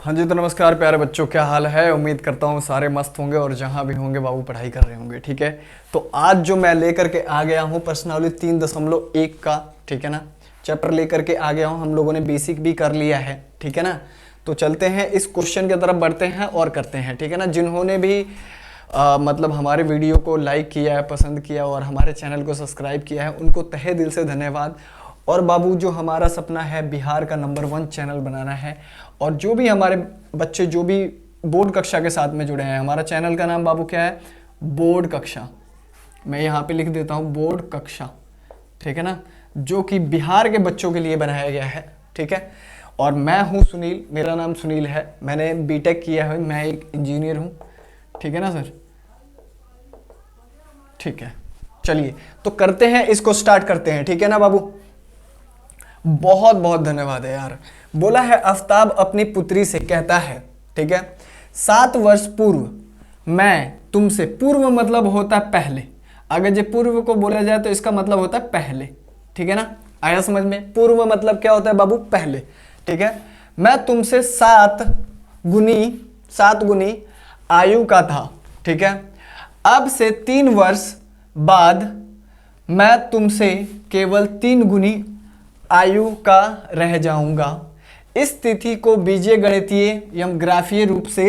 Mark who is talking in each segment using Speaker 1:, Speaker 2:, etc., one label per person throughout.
Speaker 1: हाँ जी, तो नमस्कार प्यारे बच्चों, क्या हाल है। उम्मीद करता हूँ सारे मस्त होंगे और जहाँ भी होंगे बाबू पढ़ाई कर रहे होंगे। ठीक है, तो आज जो मैं लेकर के आ गया हूँ प्रश्नावली 3.1 का, ठीक है ना, चैप्टर लेकर के आ गया हूँ। हम लोगों ने बेसिक भी कर लिया है, ठीक है ना। तो चलते हैं इस क्वेश्चन की तरफ, बढ़ते हैं और करते हैं, ठीक है ना। जिन्होंने भी मतलब हमारे वीडियो को लाइक किया है, पसंद किया और हमारे चैनल को सब्सक्राइब किया है, उनको तहे दिल से धन्यवाद। और बाबू, जो हमारा सपना है बिहार का नंबर 1 चैनल बनाना है, और जो भी हमारे बच्चे जो भी बोर्ड कक्षा के साथ में जुड़े हैं, हमारा चैनल का नाम बाबू क्या है, बोर्ड कक्षा। मैं यहाँ पे लिख देता हूँ बोर्ड कक्षा, ठीक है ना, जो कि बिहार के बच्चों के लिए बनाया गया है, ठीक है। और मैं हूँ सुनील, मेरा नाम सुनील है, मैंने बीटेक किया है, मैं एक इंजीनियर हूँ, ठीक है ना सर। ठीक है, चलिए तो करते हैं, इसको स्टार्ट करते हैं, ठीक है ना बाबू। बहुत बहुत धन्यवाद है यार। बोला है, आफ्ताब अपनी पुत्री से कहता है, ठीक है, 7 वर्ष पूर्व मैं तुमसे, पूर्व मतलब होता है पहले, अगर जो पूर्व को बोला जाए तो इसका मतलब होता है पहले, ठीक है ना। आया समझ में, पूर्व मतलब क्या होता है बाबू, पहले, ठीक है। मैं तुमसे 7 गुनी आयु का था, ठीक है। अब से 3 वर्ष बाद मैं तुमसे केवल 3 गुनी आयु का रह जाऊंगा। इस तिथि को बीजीय गणितीय एवं ग्राफीय रूप से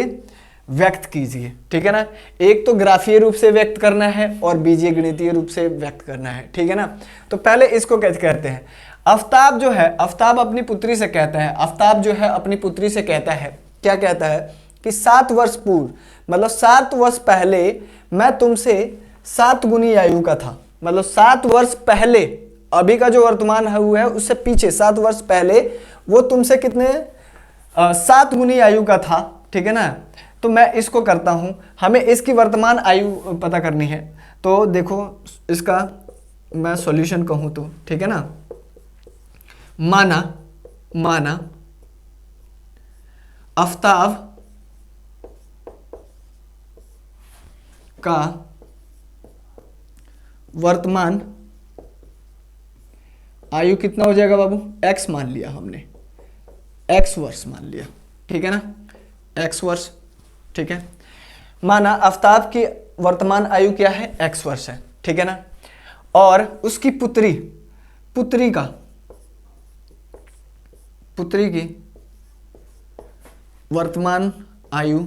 Speaker 1: व्यक्त कीजिए, ठीक है ना। एक तो ग्राफीय रूप से व्यक्त करना है और बीजीय गणितीय रूप से व्यक्त करना है, ठीक है ना। तो पहले इसको कैसे कहते हैं, आफ्ताब जो है, आफ्ताब अपनी पुत्री से कहता है, आफ्ताब जो है अपनी पुत्री से कहता है, क्या कहता है कि 7 वर्ष पूर्व मतलब 7 वर्ष पहले मैं तुमसे 7 गुनी आयु का था। मतलब 7 वर्ष पहले, अभी का जो वर्तमान हुआ है उससे पीछे 7 वर्ष पहले वो तुमसे कितने 7 गुनी आयु का था, ठीक है ना। तो मैं इसको करता हूं, हमें इसकी वर्तमान आयु पता करनी है। तो देखो इसका मैं सॉल्यूशन कहूं तो, ठीक है ना, माना आफ्ताब का वर्तमान आयु कितना हो जाएगा बाबू, x मान लिया हमने, x वर्ष मान लिया, ठीक है ना, x वर्ष, ठीक है। माना आफ्ताब की वर्तमान आयु क्या है, x वर्ष है, ठीक है ना। और उसकी पुत्री की वर्तमान आयु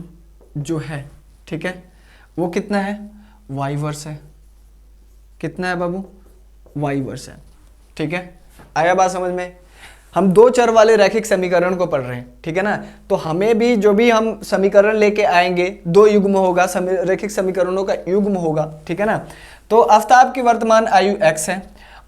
Speaker 1: जो है, ठीक है, वो कितना है, y वर्ष है। कितना है बाबू, y वर्ष है, ठीक है। आया बात समझ में। हम 2 चर वाले रैखिक समीकरण को पढ़ रहे हैं, ठीक है ना। तो हमें भी जो भी हम समीकरण लेके आएंगे 2 युग्म होगा, रैखिक समीकरणों का युग्म होगा, ठीक है ना। तो आफ्ताब की वर्तमान आयु x है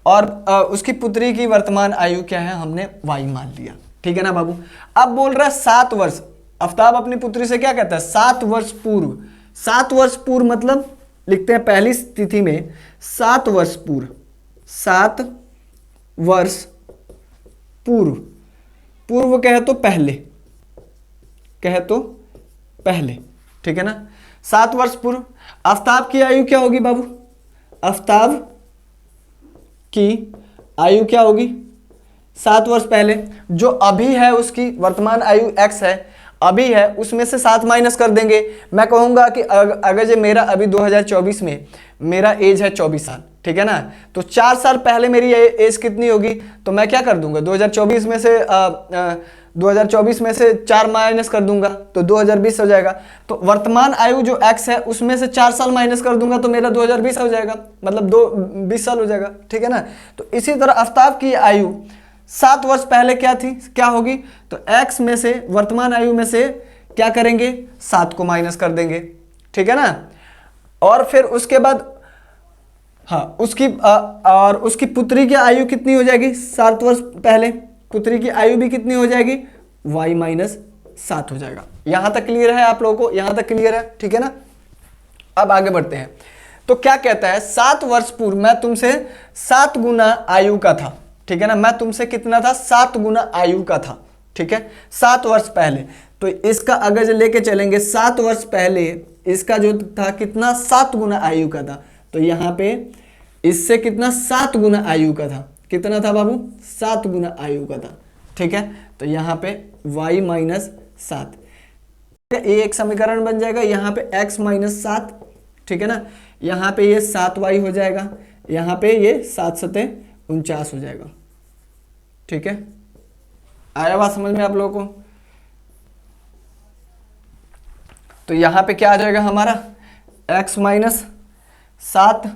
Speaker 1: और उसकी पुत्री की वर्तमान आयु क्या है, हमने y मान लिया, ठीक है ना बाबू। अब बोल रहा है 7 वर्ष, आफ्ताब अपनी पुत्री से क्या कहता है, 7 वर्ष पूर्व। 7 वर्ष पूर्व मतलब लिखते हैं पहली स्थिति में 7 वर्ष पूर्व, 7 वर्ष पूर्व, पूर्व कहे तो पहले, ठीक है ना। 7 वर्ष पूर्व आफ्ताब की आयु क्या होगी बाबू, आफ्ताब की आयु क्या होगी, 7 वर्ष पहले, जो अभी है उसकी वर्तमान आयु x है, अभी है, उसमें से 7 माइनस कर देंगे। मैं कहूंगा कि अगर जो मेरा अभी 2024 में मेरा एज है 24 साल, ठीक है ना, तो 4 साल पहले मेरी एज कितनी होगी, तो मैं क्या कर दूंगा, 2024 में से 4 माइनस कर दूंगा तो 2020 हो जाएगा। तो वर्तमान आयु जो x है उसमें से 4 साल माइनस कर दूंगा तो मेरा 2020 हो जाएगा, मतलब 20 साल हो जाएगा, ठीक है ना। तो इसी तरह आफ्ताब की आयु 7 वर्ष पहले क्या थी, क्या होगी, तो x में से, वर्तमान आयु में से क्या करेंगे, 7 को माइनस कर देंगे, ठीक है ना। और फिर उसके बाद हाँ और उसकी पुत्री की आयु कितनी हो जाएगी, 7 वर्ष पहले पुत्री की आयु भी कितनी हो जाएगी, y माइनस 7 हो जाएगा। यहां तक क्लियर है आप लोगों को, यहां तक क्लियर है, ठीक है ना। अब आगे बढ़ते हैं। तो क्या कहता है, 7 वर्ष पूर्व मैं तुमसे 7 गुना आयु का था, ठीक है ना। मैं तुमसे कितना था, 7 गुना आयु का था, ठीक है, 7 वर्ष पहले। तो इसका अगर जो लेके चलेंगे 7 वर्ष पहले इसका जो था कितना, 7 गुना आयु का था, तो यहाँ पे इससे कितना, 7 गुना आयु का था, कितना था बाबू, 7 गुना आयु का था, ठीक है। तो यहाँ पे y माइनस 7, ये एक समीकरण बन जाएगा, यहाँ पे x माइनस 7, ठीक है ना, यहाँ पे ये 7y हो जाएगा, यहाँ पे ये 7 सते 49 हो जाएगा। ठीक है, आया बात समझ में आप लोगों को? तो यहाँ पे क्या आ जाएगा हमारा x माइनस 7,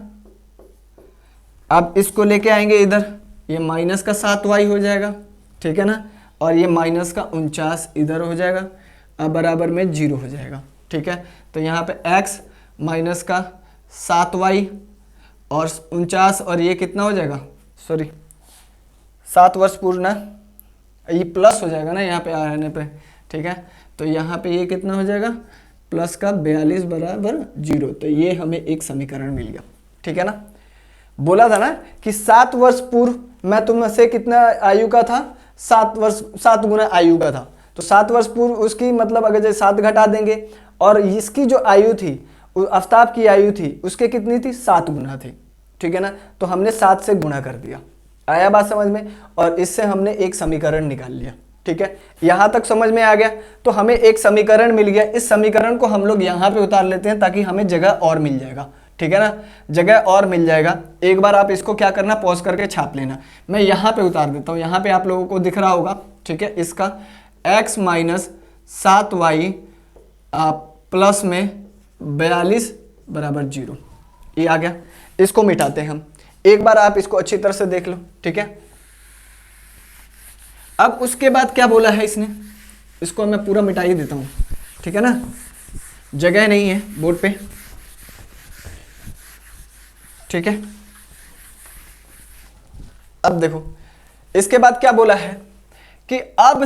Speaker 1: अब इसको लेके आएंगे इधर, ये माइनस का 7y हो जाएगा, ठीक है ना, और ये माइनस का 49 इधर हो जाएगा, अब बराबर में 0 हो जाएगा। ठीक है, तो यहाँ पे x माइनस का 7y और 49 और ये कितना हो जाएगा, सॉरी 7 वर्ष पूर्ण, ये प्लस हो जाएगा ना यहाँ पे आने पे। ठीक है, तो यहाँ पे ये कितना हो जाएगा, प्लस का 42 बराबर 0। तो ये हमें एक समीकरण मिल गया। ठीक है ना, बोला था ना कि 7 वर्ष पूर्व मैं तुमसे कितना आयु का था, 7 वर्ष 7 गुना आयु का था। तो 7 वर्ष पूर्व उसकी मतलब अगर जैसे 7 घटा देंगे और इसकी जो आयु थी, आफ्ताब की आयु थी, उसके कितनी थी, 7 गुना थी। ठीक है ना, तो हमने 7 से गुणा कर दिया। आया बात समझ में? और इससे हमने एक समीकरण निकाल लिया। ठीक है, यहां तक समझ में आ गया? तो हमें एक समीकरण मिल गया। इस समीकरण को हम लोग यहाँ पे उतार लेते हैं ताकि हमें जगह और मिल जाएगा। ठीक है ना, जगह और मिल जाएगा। एक बार आप इसको क्या करना, पॉज करके छाप लेना। मैं यहाँ पे उतार देता हूँ, यहाँ पे आप लोगों को दिख रहा होगा। ठीक है, इसका x माइनस 7y प्लस में 42 बराबर 0, ये आ गया। इसको मिटाते हैं हम। एक बार आप इसको अच्छी तरह से देख लो। ठीक है, अब उसके बाद क्या बोला है इसने, इसको मैं पूरा मिटा ही देता हूं। ठीक है ना, जगह नहीं है बोर्ड पे। ठीक है, अब देखो इसके बाद क्या बोला है कि अब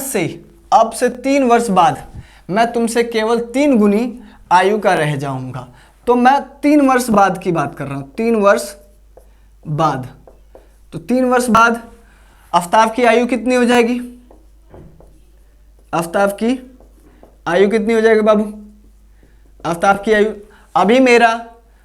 Speaker 1: से 3 वर्ष बाद मैं तुमसे केवल 3 गुनी आयु का रह जाऊंगा। तो मैं 3 वर्ष बाद की बात कर रहा हूं, 3 वर्ष बाद। तो 3 वर्ष बाद आफ्ताब की आयु कितनी हो जाएगी, आफ्ताब की आयु कितनी हो जाएगी बाबू? आफ्ताब की आयु अभी मेरा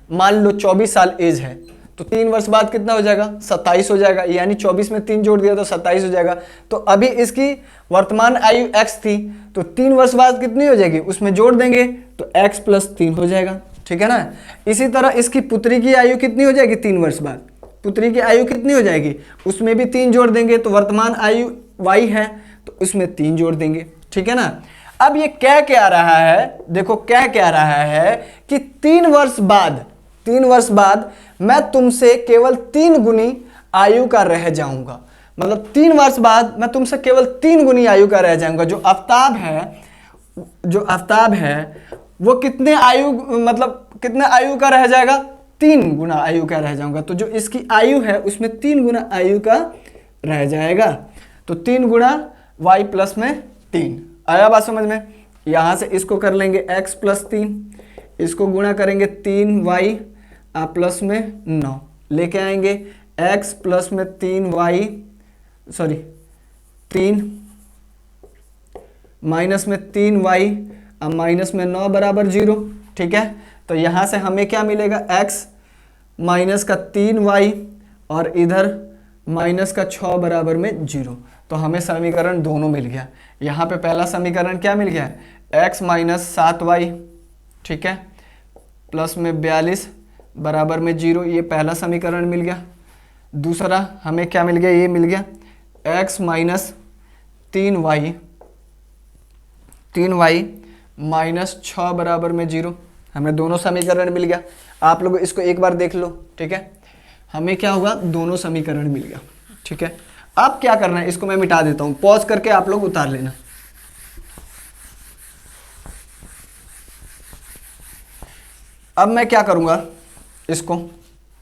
Speaker 1: मान लो 24 साल एज है, तो 3 वर्ष बाद कितना हो जाएगा, 27 हो जाएगा। यानी 24 में 3 जोड़ दिया तो 27 हो जाएगा। तो अभी इसकी वर्तमान आयु x थी, तो 3 वर्ष बाद कितनी हो जाएगी, उसमें जोड़ देंगे तो x प्लस 3 हो जाएगा। ठीक है ना, इसी तरह इसकी पुत्री की आयु कितनी हो जाएगी, 3 वर्ष बाद पुत्री की आयु कितनी हो जाएगी, उसमें भी 3 जोड़ देंगे। तो वर्तमान आयु y है, तो उसमें 3 जोड़ देंगे। ठीक है ना, अब ये क्या रहा है, देखो क्या रहा है कि 3 वर्ष बाद मैं तुमसे केवल 3 गुनी आयु का रह जाऊंगा। मतलब 3 वर्ष बाद मैं तुमसे केवल 3 गुनी आयु का रह जाऊंगा। जो आफ्ताब है वो कितने आयु, मतलब कितने आयु का रह जाएगा, 3 गुना आयु का रह जाऊंगा। तो जो इसकी आयु है उसमें 3 गुना आयु का रह जाएगा। तो 3 गुना y प्लस में 3। आया बात समझ में? यहां से इसको कर लेंगे x प्लस 3, इसको गुणा करेंगे 3y प्लस में 9, लेके आएंगे x प्लस में 3y, सॉरी 3 माइनस में 3y माइनस में 9 बराबर 0। ठीक है, तो यहां से हमें क्या मिलेगा, x माइनस का 3y और इधर माइनस का 6 बराबर में 0। तो हमें समीकरण दोनों मिल गया। यहाँ पे पहला समीकरण क्या मिल गया, x माइनस 7y, ठीक है, प्लस में 42 बराबर में 0, ये पहला समीकरण मिल गया। दूसरा हमें क्या मिल गया, ये मिल गया x माइनस 3y माइनस 6 बराबर में 0। हमें दोनों समीकरण मिल गया। आप लोग इसको एक बार देख लो। ठीक है, हमें क्या हुआ, दोनों समीकरण मिल गया। ठीक है, अब क्या करना है, इसको मैं मिटा देता हूं, पॉज करके आप लोग उतार लेना। अब मैं क्या करूंगा इसको,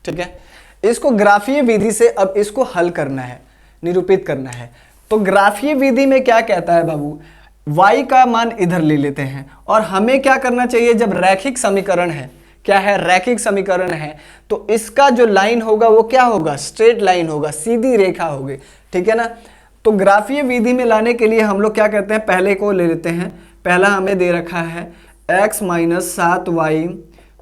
Speaker 1: ठीक है, इसको ग्राफीय विधि से अब इसको हल करना है, निरूपित करना है। तो ग्राफीय विधि में क्या कहता है बाबू, y का मान इधर ले लेते हैं और हमें क्या करना चाहिए, जब रैखिक समीकरण है, क्या है, रैखिक समीकरण है, तो इसका जो लाइन होगा वो क्या होगा, स्ट्रेट लाइन होगा, सीधी रेखा होगी। ठीक है ना, तो ग्राफीय विधि में लाने के लिए हम लोग क्या करते हैं, पहले को ले लेते हैं। पहला हमें दे रखा है x माइनस 7y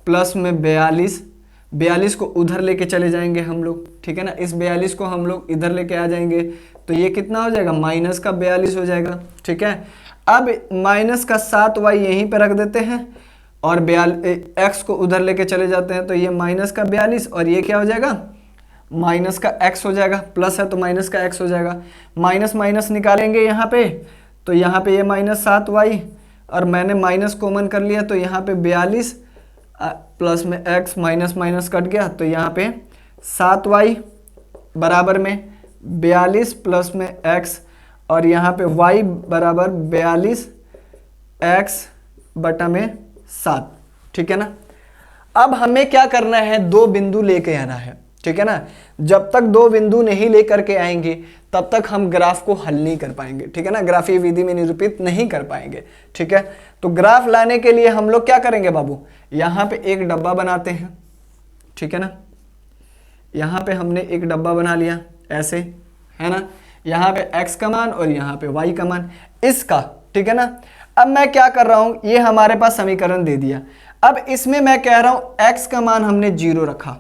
Speaker 1: प्लस में 42 को उधर लेके चले जाएंगे हम लोग। ठीक है ना, इस 42 को हम लोग इधर लेके आ जाएंगे, तो ये कितना हो जाएगा, माइनस का 42 हो जाएगा। ठीक है, अब माइनस का 7y यहीं पे रख देते हैं और x को उधर लेके चले जाते हैं, तो ये माइनस का 42 और ये क्या हो जाएगा, माइनस का x हो जाएगा, प्लस है तो माइनस का x हो जाएगा। माइनस माइनस निकालेंगे यहाँ पे, तो यहाँ पे ये माइनस 7y और मैंने माइनस कॉमन कर लिया, तो यहाँ पे 42 प्लस में x माइनस माइनस कट गया, तो यहाँ पे 7y बराबर में 42 प्लस में x और यहाँ पे y बराबर 42 x बटा में 7। ठीक है ना। अब हमें क्या करना है, दो बिंदु लेके आना है। ठीक है ना। जब तक दो बिंदु नहीं लेकर के आएंगे तब तक हम ग्राफ को हल नहीं कर पाएंगे। ठीक है ना, ग्राफीय विधि में निरूपित नहीं कर पाएंगे। ठीक है, तो ग्राफ लाने के लिए हम लोग क्या करेंगे बाबू, यहाँ पे एक डब्बा बनाते हैं। ठीक है ना, यहाँ पे हमने एक डब्बा बना लिया ऐसे, है ना, यहाँ पे x का मान और यहाँ पे y का मान इसका। ठीक है ना। अब मैं क्या कर रहा हूँ, ये हमारे पास समीकरण दे दिया। अब इसमें मैं कह रहा हूँ x का मान हमने 0 रखा,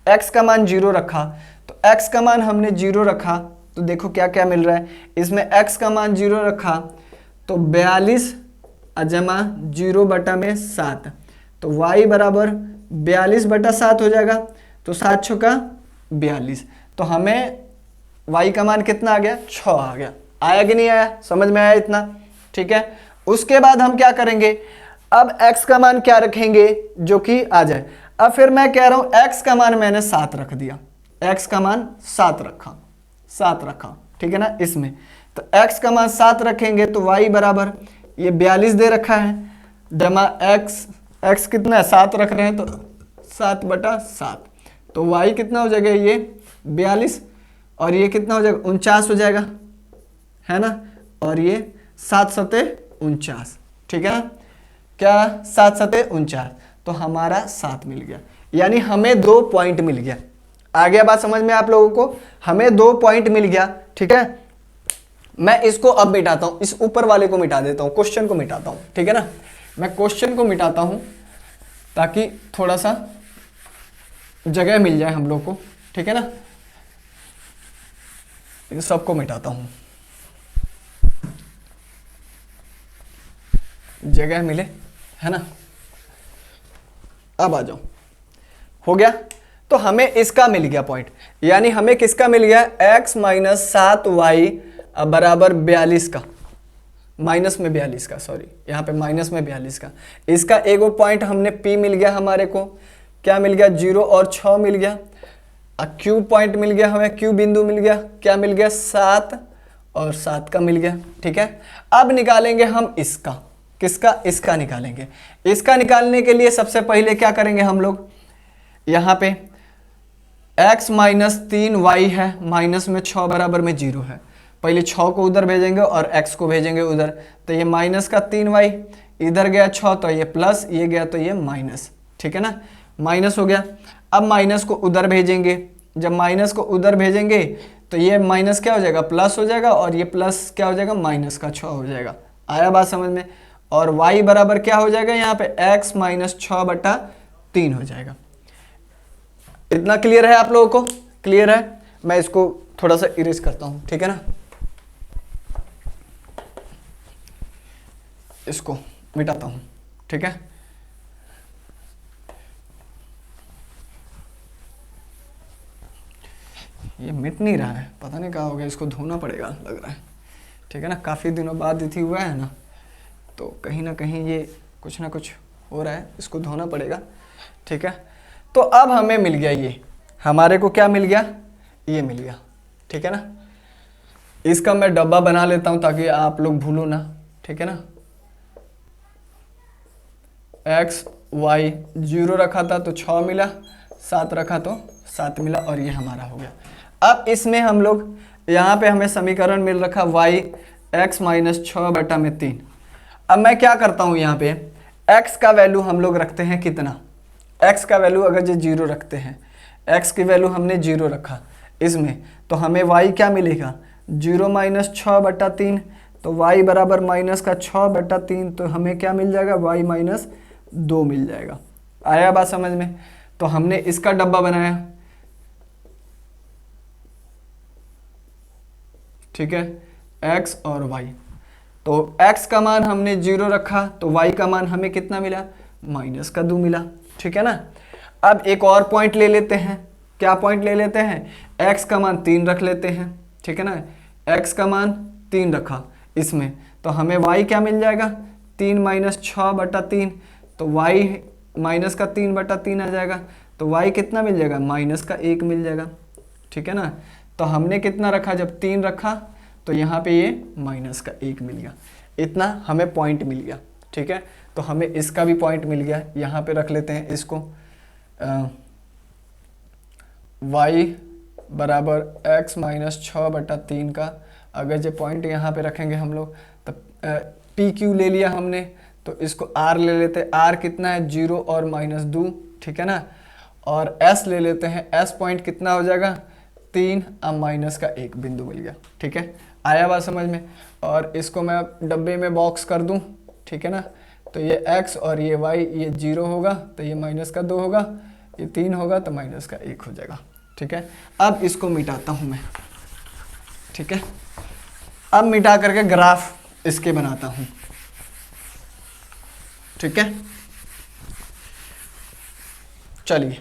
Speaker 1: x का मान 0 रखा, तो x का मान हमने 0 रखा, तो देखो क्या क्या मिल रहा है इसमें। x का मान 0 रखा तो 42 अजमा 0 बटा में 7, तो y बराबर 42 बटा 7 हो जाएगा, तो 7 छक्का 42, तो हमें y का मान कितना आ गया, 6 आ गया। आया कि नहीं आया, समझ में आया इतना। ठीक है, उसके बाद हम क्या करेंगे, अब x का मान क्या रखेंगे जो कि आ जाए। अब फिर मैं कह रहा हूं x का मान मैंने 7 रख दिया, x का मान 7 रखा। ठीक है ना, इसमें तो x का मान 7 रखेंगे तो y बराबर ये 42 दे रखा है जमा x कितना है 7 रख रहे हैं तो 7 बटा 7, तो y कितना हो जाएगा, ये 42 और ये कितना हो जाएगा 49 हो जाएगा, है ना, और ये 7 सते 49। ठीक है ना, क्या 7 सते 49, तो हमारा 7 मिल गया, यानी हमें 2 पॉइंट मिल गया। आ गया बात समझ में आप लोगों को, हमें 2 पॉइंट मिल गया। ठीक है, मैं इसको अब मिटाता हूं, इस ऊपर वाले को मिटा देता हूं, क्वेश्चन को मिटाता हूं। ठीक है ना, मैं क्वेश्चन को मिटाता हूं ताकि थोड़ा सा जगह मिल जाए हम लोग को। ठीक है ना, इन सबको मिटाता हूं, जगह मिले, है ना। अब आ जाओ, हो गया, तो हमें इसका मिल गया पॉइंट, यानी हमें किसका मिल गया, x माइनस 7y बराबर 42 का, माइनस में 42 का, सॉरी यहाँ पे माइनस में 42 का। इसका एक वो पॉइंट हमने P मिल गया, हमारे को क्या मिल गया, 0 और 6 मिल गया। Q पॉइंट मिल गया हमें, Q बिंदु मिल गया, क्या मिल गया 7 और 7 का मिल गया। ठीक है, अब निकालेंगे हम इसका, किसका, इसका निकालेंगे। इसका निकालने के लिए सबसे पहले क्या करेंगे हम लोग, यहाँ पे x माइनस 3y है, माइनस में 6 बराबर में 0 है, पहले 6 को उधर भेजेंगे और x को भेजेंगे उधर, तो ये माइनस का 3y इधर गया 6, तो ये प्लस, ये गया तो ये माइनस। ठीक है ना, माइनस हो गया। अब माइनस को उधर भेजेंगे, जब माइनस को उधर भेजेंगे तो ये माइनस क्या हो जाएगा, प्लस हो जाएगा, और ये प्लस क्या हो जाएगा, माइनस का 6 हो जाएगा। आया बात समझ में, और y बराबर क्या हो जाएगा, यहाँ पे x माइनस 6 बटा 3 हो जाएगा। इतना क्लियर है आप लोगों को, क्लियर है। मैं इसको थोड़ा सा इरेज करता हूँ। ठीक है ना, इसको मिटाता हूँ। ठीक है, ये मिट नहीं रहा है, पता नहीं क्या हो गया, इसको धोना पड़ेगा लग रहा है। ठीक है ना, काफ़ी दिनों बाद इथी हुआ है ना, तो कहीं ना कहीं ये कुछ ना कुछ हो रहा है, इसको धोना पड़ेगा। ठीक है, तो अब हमें मिल गया, ये हमारे को क्या मिल गया, ये मिल गया। ठीक है ना, इसका मैं डब्बा बना लेता हूं ताकि आप लोग भूलो ना। ठीक है ना, x y 0 रखा था तो 6 मिला, 7 रखा तो 7 मिला, और ये हमारा हो गया। अब इसमें हम लोग यहाँ पे हमें समीकरण मिल रखा y x माइनस 6 बटा में 3। अब मैं क्या करता हूँ, यहाँ पे x का वैल्यू हम लोग रखते हैं कितना, x का वैल्यू अगर जो 0 रखते हैं, x की वैल्यू हमने 0 रखा इसमें, तो हमें y क्या मिलेगा, 0 माइनस 6 बटा 3, तो y बराबर माइनस का 6 बटा 3, तो हमें क्या मिल जाएगा, y माइनस 2 मिल जाएगा। आया बात समझ में, तो हमने इसका डब्बा बनाया। ठीक है, x और y, तो x का मान हमने 0 रखा तो y का मान हमें कितना मिला, -2 मिला। ठीक है ना। अब एक और पॉइंट ले लेते हैं। क्या पॉइंट ले लेते हैं, x का मान 3 रख लेते हैं। ठीक है ना, x का मान 3 रखा इसमें, तो हमें y क्या मिल जाएगा, 3 - 6/3, तो y -3/3 आ जाएगा। तो y कितना मिल जाएगा, -1 मिल जाएगा। ठीक है ना। तो हमने कितना रखा, जब 3 रखा तो यहाँ पे ये -1 मिल गया। इतना हमें पॉइंट मिल गया। ठीक है, तो हमें इसका भी पॉइंट मिल गया। यहाँ पे रख लेते हैं इसको, y बराबर x - 6/3 का, अगर जो पॉइंट यहाँ पे रखेंगे हम लोग, तब पी क्यू ले लिया हमने, तो इसको r ले लेते हैं। r कितना है, 0 और -2। ठीक है ना। और s ले लेते हैं, s पॉइंट कितना हो जाएगा, 3 अब -1 बिंदु मिल गया। ठीक है, आया बात समझ में। और इसको मैं डब्बे में बॉक्स कर दूं। ठीक है ना, तो ये x और ये y, ये 0 होगा तो ये -2 होगा, ये 3 होगा तो -1 हो जाएगा। ठीक है, अब इसको मिटाता हूं मैं। ठीक है, अब मिटा करके ग्राफ इसके बनाता हूं। ठीक है, चलिए,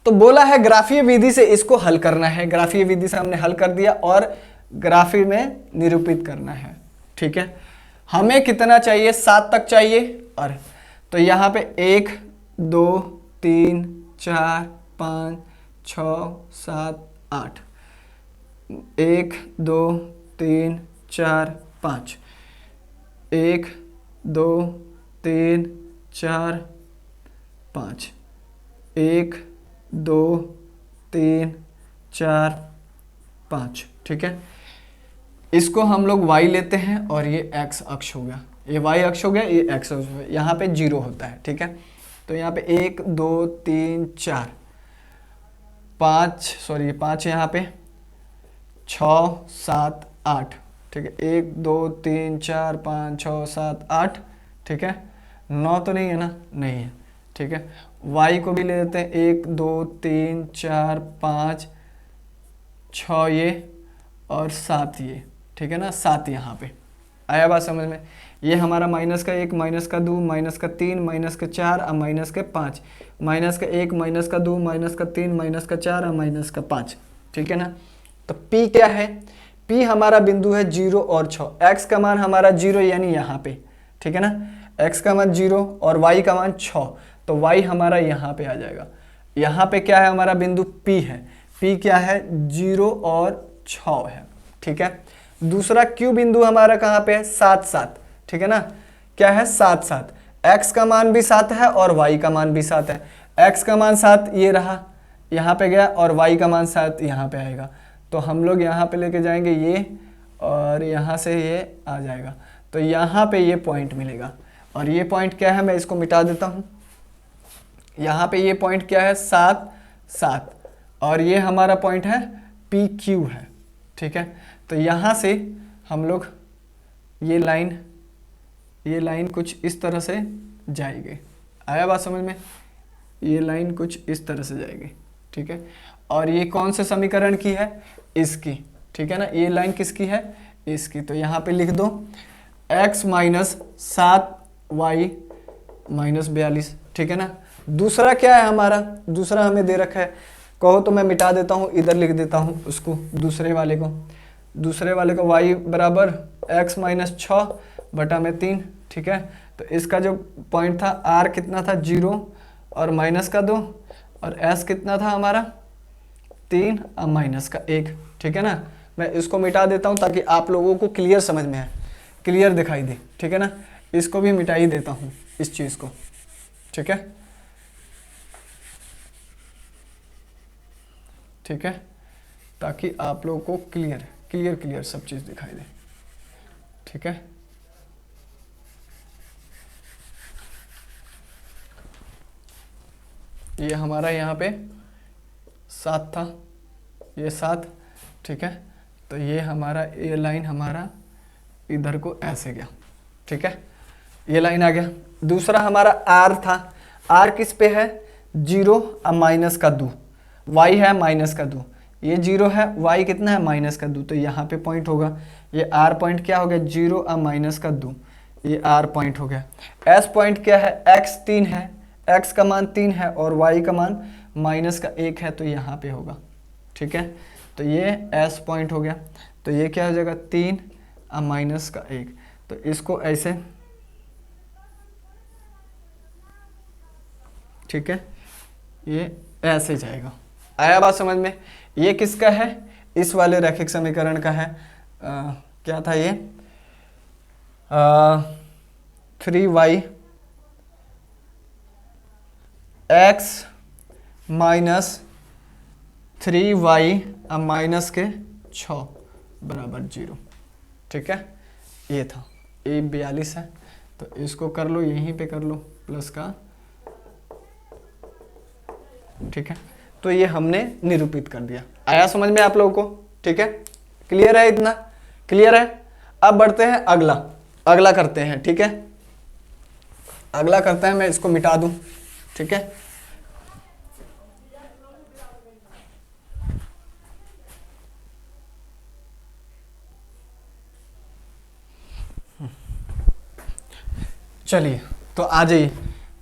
Speaker 1: तो बोला है ग्राफीय विधि से इसको हल करना है। ग्राफीय विधि से हमने हल कर दिया और ग्राफी में निरूपित करना है। ठीक है, हमें कितना चाहिए, 7 तक चाहिए। और तो यहाँ पे 1 2 3 4 5 6 7 8, 1 2 3 4 5, 1 2 3 4 5, 1 2 3 4 5। ठीक है, इसको हम लोग y लेते हैं और ये x अक्ष हो गया, ये y अक्ष हो गया, ये x अक्ष हो गया। यहाँ पे 0 होता है। ठीक है, तो यहाँ पे 1 2 3 4 5 यहाँ पे 6 7 8। ठीक है, 1 2 3 4 5 6 7 8। ठीक है, 9 तो नहीं है ना, नहीं है। ठीक है, y को भी ले लेते हैं, 1 2 3 4 5 6 ये और 7 ये। ठीक है ना, 7 यहाँ पे। आया बात समझ में। ये हमारा -1 -2 -3 -4 और -5, -1 -2 -3 -4 और -5। ठीक है ना। तो P क्या है, P हमारा बिंदु है 0 और 6। x का मान हमारा 0 यानी यहाँ पे। ठीक है ना, x का मान 0 और y का मान 6, तो y हमारा यहाँ पे आ जाएगा। यहाँ पे क्या है, हमारा बिंदु P है। P क्या है, 0 और 6 है। ठीक है, दूसरा Q बिंदु हमारा कहाँ पे है, 7 7। ठीक है ना, क्या है, 7 7। x का मान भी 7 है और y का मान भी 7 है। x का मान 7 ये रहा, यहाँ पे गया, और y का मान 7 यहाँ पे आएगा। तो हम लोग यहाँ पे लेके जाएंगे ये, और यहाँ से ये आ जाएगा। तो यहाँ पे ये पॉइंट मिलेगा। और ये पॉइंट क्या है, मैं इसको मिटा देता हूँ। यहाँ पे ये पॉइंट क्या है, 7 7, और ये हमारा पॉइंट है PQ है। ठीक है, तो यहाँ से हम लोग ये लाइन कुछ इस तरह से जाएगी। आया बात समझ में, ये लाइन कुछ इस तरह से जाएगी। ठीक है, और ये कौन से समीकरण की है, इसकी। ठीक है ना, ये लाइन किसकी है, इसकी। तो यहाँ पे लिख दो x - 7y - 42। ठीक है ना। दूसरा क्या है हमारा, दूसरा हमें दे रखा है, कहो तो मैं मिटा देता हूँ, इधर लिख देता हूँ उसको, दूसरे वाले को y बराबर x - 6/3। ठीक है, तो इसका जो पॉइंट था r कितना था, 0 और -2, और s कितना था हमारा, 3 और -1। ठीक है ना, मैं इसको मिटा देता हूँ ताकि आप लोगों को क्लियर समझ में आए, क्लियर दिखाई दे। ठीक है ना, इसको भी मिटा ही देता हूँ, इस चीज़ को। ठीक है, ठीक है, ताकि आप लोगों को क्लियर सब चीज़ दिखाई दे। ठीक है, ये हमारा यहाँ पे 7 था, ये 7। ठीक है, तो ये हमारा, ये लाइन हमारा इधर को ऐसे गया। ठीक है, ये लाइन आ गया। दूसरा हमारा r था, r किस पे है, 0 और -2, y है -2, ये 0 है, y कितना है माइनस का 2, तो यहाँ पे पॉइंट होगा। ये r पॉइंट क्या हो गया 0 और माइनस का 2, ये r पॉइंट हो गया। s पॉइंट क्या है x 3 है, x का मान 3 है और y का मान माइनस का 1 है, तो यहाँ पे होगा। ठीक है, तो ये s पॉइंट हो गया। तो ये क्या हो जाएगा 3 और माइनस का 1, तो इसको ऐसे, ठीक है, ये ऐसे जाएगा। आया बात समझ में? ये किसका है? इस वाले रैखिक समीकरण का है। क्या था ये? 3y x minus 3y minus के 6 बराबर 0। ठीक है, ये था। ये 42 है, तो इसको कर लो, यहीं पे कर लो प्लस का। ठीक है, तो ये हमने निरूपित कर दिया। आया समझ में आप लोगों को? ठीक है, क्लियर है? इतना क्लियर है? अब बढ़ते हैं अगला करते हैं। ठीक है, अगला करते हैं, मैं इसको मिटा दूं। ठीक है, चलिए तो आ जाइए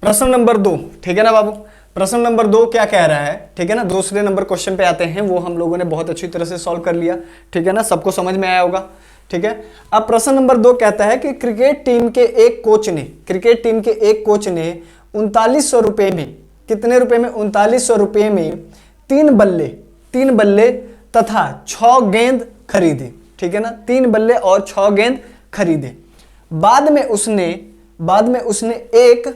Speaker 1: प्रश्न नंबर 2। ठीक है ना बाबू? प्रश्न नंबर 2 क्या कह रहा है? ठीक है ना, दूसरे नंबर क्वेश्चन पे आते हैं। वो हम लोगों ने बहुत अच्छी तरह से सॉल्व कर लिया। ठीक है ना, सबको समझ में आया होगा। ठीक है, अब प्रश्न नंबर 2 कहता है कि क्रिकेट टीम के एक कोच ने 3900 रुपए में, कितने रुपए में? 3900 रुपए में 3 बल्ले तथा 6 गेंद खरीदे। ठीक है ना, 3 बल्ले और 6 गेंद खरीदे। बाद में उसने एक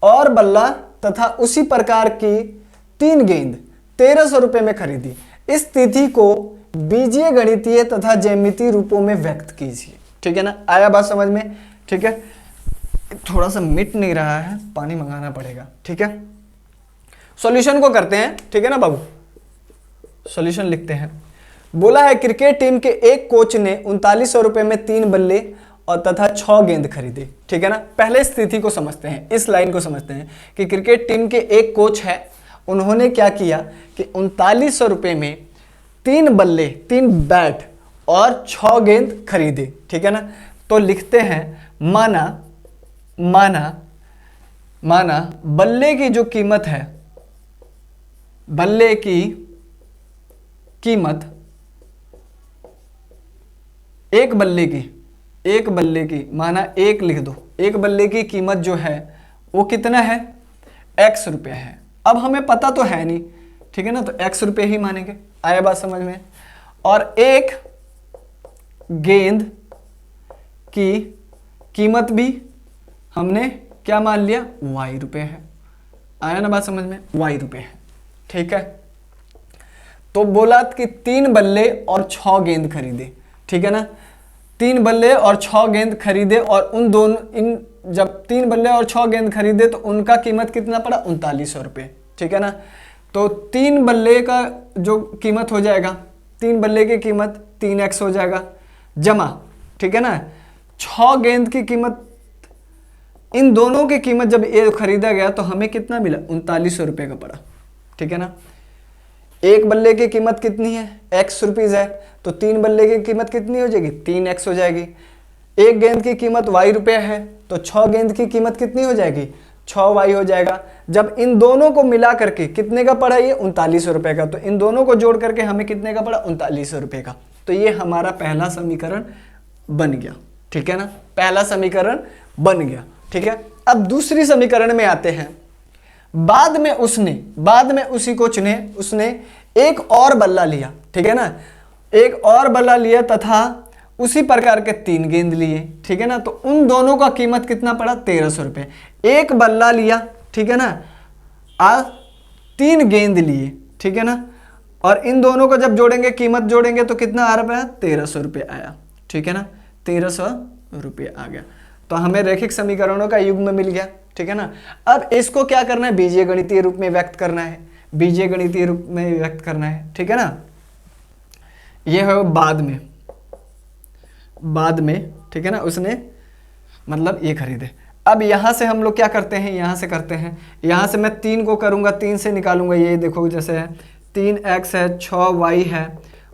Speaker 1: और बल्ला तथा उसी प्रकार की 3 गेंद 1300 रुपए में खरीदी। इस तिथि को बीजीय, गणितीय तथा ज्यामितीय रूपों में व्यक्त कीजिए। ठीक है ना, आया बात समझ में? ठीक है, थोड़ा सा मिट नहीं रहा है, पानी मंगाना पड़ेगा। ठीक है, सॉल्यूशन को करते हैं। ठीक है ना बाबू, सॉल्यूशन लिखते हैं। बोला है क्रिकेट टीम के एक कोच ने 3900 रुपए में 3 बल्ले और तथा 6 गेंद खरीदे। ठीक है ना, पहले स्थिति को समझते हैं, इस लाइन को समझते हैं कि क्रिकेट टीम के एक कोच है, उन्होंने क्या किया कि 3900 रुपए में 3 बल्ले, 3 बैट और 6 गेंद खरीदे। ठीक है ना, तो लिखते हैं माना बल्ले की जो कीमत है, बल्ले की कीमत, एक बल्ले की माना 1 लिख दो, एक बल्ले की कीमत जो है वो कितना है? x रुपये है। अब हमें पता तो है नहीं, ठीक है ना, तो x रुपये ही मानेंगे। आया बात समझ में? और एक गेंद की कीमत भी हमने क्या मान लिया? y रुपये है। आया ना बात समझ में? y रुपये है। ठीक है, तो बोला कि 3 बल्ले और 6 गेंद खरीदे। ठीक है ना, 3 बल्ले और 6 गेंद खरीदे, और उन दोनों जब 3 बल्ले और 6 गेंद खरीदे तो उनका कीमत कितना पड़ा? 3900 रुपये। ठीक है ना, तो 3 बल्ले का जो कीमत हो जाएगा, 3 बल्ले की कीमत 3x हो जाएगा, जमा, ठीक है ना, 6 गेंद की कीमत, इन दोनों की कीमत जब ये खरीदा गया तो हमें कितना मिला? 3900 रुपये का पड़ा। ठीक है ना, एक बल्ले की कीमत कितनी है? x रुपीज है, तो 3 बल्ले की कीमत कितनी हो जाएगी? 3x हो जाएगी। एक गेंद की कीमत y रुपये है, तो 6 गेंद की कीमत कितनी हो जाएगी? 6y हो जाएगा। जब इन दोनों को मिला करके कितने का पड़ा? ये 3900 रुपये का। तो इन दोनों को जोड़ करके हमें कितने का पड़ा? 3900 रुपये का। तो ये हमारा पहला समीकरण बन गया। ठीक है ना, पहला समीकरण बन गया। ठीक है, अब दूसरी समीकरण में आते हैं। बाद में उसी कोच ने उसने एक और बल्ला लिया। ठीक है ना, एक और बल्ला लिया तथा उसी प्रकार के 3 गेंद लिए। ठीक है ना, तो उन दोनों का कीमत कितना पड़ा? 1300 रुपये। एक बल्ला लिया, ठीक है ना, 3 गेंद लिए। ठीक है ना, और इन दोनों को जब जोड़ेंगे, कीमत जोड़ेंगे तो कितना आ रहा है? 1300 रुपये आया। ठीक है ना, 1300 रुपये आ गया। तो हमें रैखिक समीकरणों का युग्म मिल गया। ठीक है ना, अब इसको क्या करना है? बीजीय गणितीय रूप में व्यक्त करना है, बीजीय गणितीय रूप में व्यक्त करना है। ठीक है ना, यह है बाद में, ठीक है ना, उसने मतलब ये खरीदे। अब यहां से हम लोग क्या करते हैं? यहां से करते हैं, यहां से मैं 3 को करूंगा, 3 से निकालूंगा, ये देखो जैसे है 3x है, 6y है,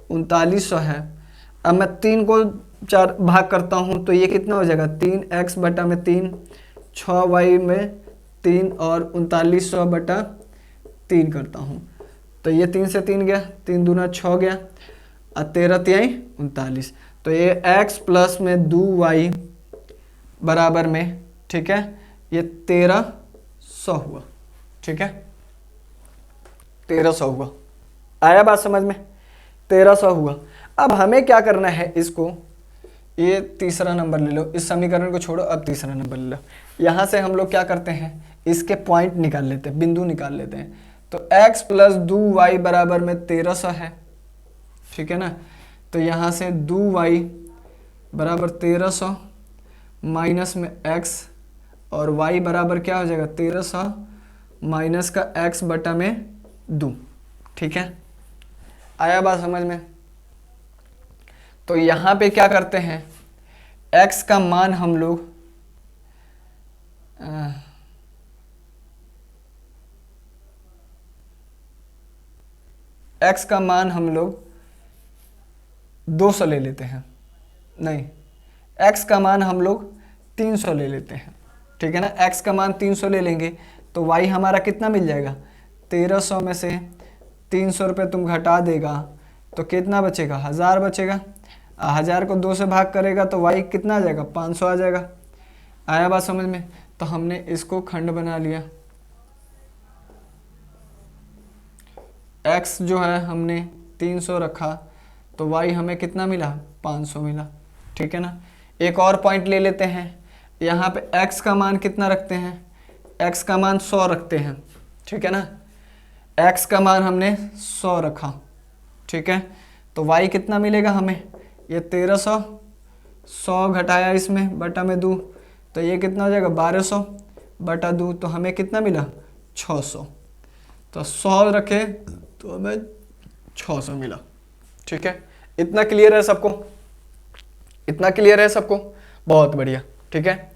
Speaker 1: 3900 है। अब मैं 3 को 4 भाग करता हूँ तो ये कितना हो जाएगा, 3x बटा में 3, 6y में 3 और 3900 बटा 3 करता हूँ तो ये 3 से 3 गया, 3 दूना 6 गया और 13 तिहाई 39। तो ये x प्लस में 2y बराबर में, ठीक है, ये 1300 हुआ। ठीक है, 1300 हुआ। आया बात समझ में, 1300 हुआ। अब हमें क्या करना है, इसको ये तीसरा नंबर ले लो, इस समीकरण को छोड़ो, अब तीसरा नंबर ले लो। यहाँ से हम लोग क्या करते हैं, इसके पॉइंट निकाल लेते हैं, बिंदु निकाल लेते हैं। तो x प्लस 2y बराबर में 1300 है, ठीक है ना। तो यहाँ से 2y बराबर 1300 माइनस में x और y बराबर क्या हो जाएगा, 1300 माइनस का x बटा में 2। ठीक है, आया बात समझ में। तो यहाँ पे क्या करते हैं, x का मान हम लोग x का मान हम लोग 200 ले लेते हैं, नहीं, x का मान हम लोग 300 ले लेते हैं। ठीक है ना, x का मान 300 ले लेंगे तो y हमारा कितना मिल जाएगा, 1300 में से 300 रुपये तुम घटा देगा तो कितना बचेगा, 1000 बचेगा। 1000 को 2 से भाग करेगा तो y कितना आ जाएगा, 500 आ जाएगा। आया बात समझ में। तो हमने इसको खंड बना लिया, x जो है हमने 300 रखा तो y हमें कितना मिला, 500 मिला। ठीक है ना, एक और पॉइंट ले लेते हैं। यहाँ पे x का मान कितना रखते हैं, x का मान 100 रखते हैं। ठीक है ना, x का मान हमने 100 रखा। ठीक है, तो y कितना मिलेगा हमें, ये 1300, 100 घटाया इसमें बटा में 2 तो ये कितना हो जाएगा, 1200 बटा 2 तो हमें कितना मिला, 600। तो 100 रखे तो हमें 600 मिला। ठीक है, इतना क्लियर है सबको, इतना क्लियर है सबको, बहुत बढ़िया। ठीक है,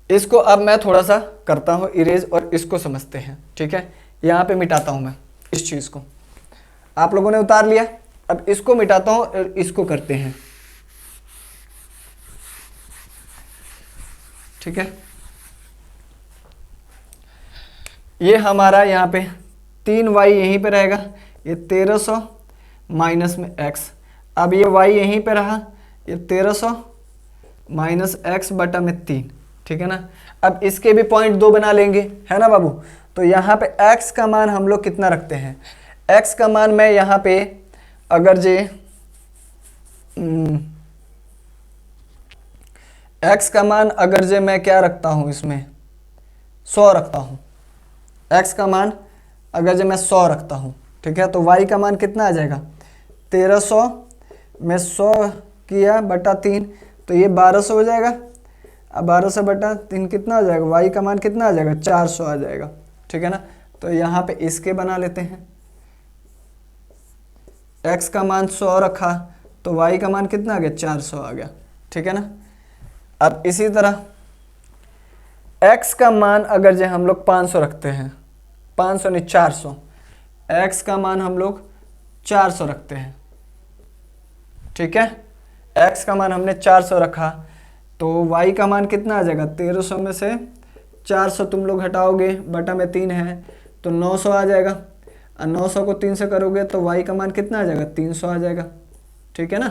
Speaker 1: इसको अब मैं थोड़ा सा करता हूँ इरेज और इसको समझते हैं। ठीक है, यहाँ पे मिटाता हूँ मैं इस चीज़ को, आप लोगों ने उतार लिया, अब इसको मिटाता हूँ और इसको करते हैं। ठीक है, ये हमारा यहाँ पे 3y यहीं पे रहेगा, ये 1300 माइनस में x। अब ये y यहीं पे रहा, ये 1300 माइनस x बटा में 3। ठीक है ना, अब इसके भी पॉइंट 2 बना लेंगे, है ना बाबू। तो यहाँ पे x का मान हम लोग कितना रखते हैं, x का मान मैं यहाँ पे अगर जे x का मान अगर जे मैं क्या रखता हूँ, इसमें 100 रखता हूँ। x का मान अगर जो मैं 100 रखता हूँ, ठीक है, तो y का मान कितना आ जाएगा, 1300 में 100 किया बटा 3 तो ये 1200 हो जाएगा। अब 1200 बटा 3 कितना आ जाएगा, y का मान कितना आ जाएगा, 400 आ जाएगा। ठीक है ना, तो यहाँ पे इसके बना लेते हैं। x का मान 100 रखा तो y का मान कितना आ गया, 400 आ गया। ठीक है ना, अब इसी तरह x का मान अगर जो हम लोग 500 रखते हैं, 500 नहीं 400, x का मान हम लोग 400 रखते हैं। ठीक है, x का मान हमने 400 रखा तो y का मान कितना आ जाएगा, 1300 में से 400 तुम लोग हटाओगे बटा में 3 है तो 900 आ जाएगा। और 900 को 3 से करोगे तो y का मान कितना आ जाएगा, 300 आ जाएगा। ठीक है ना,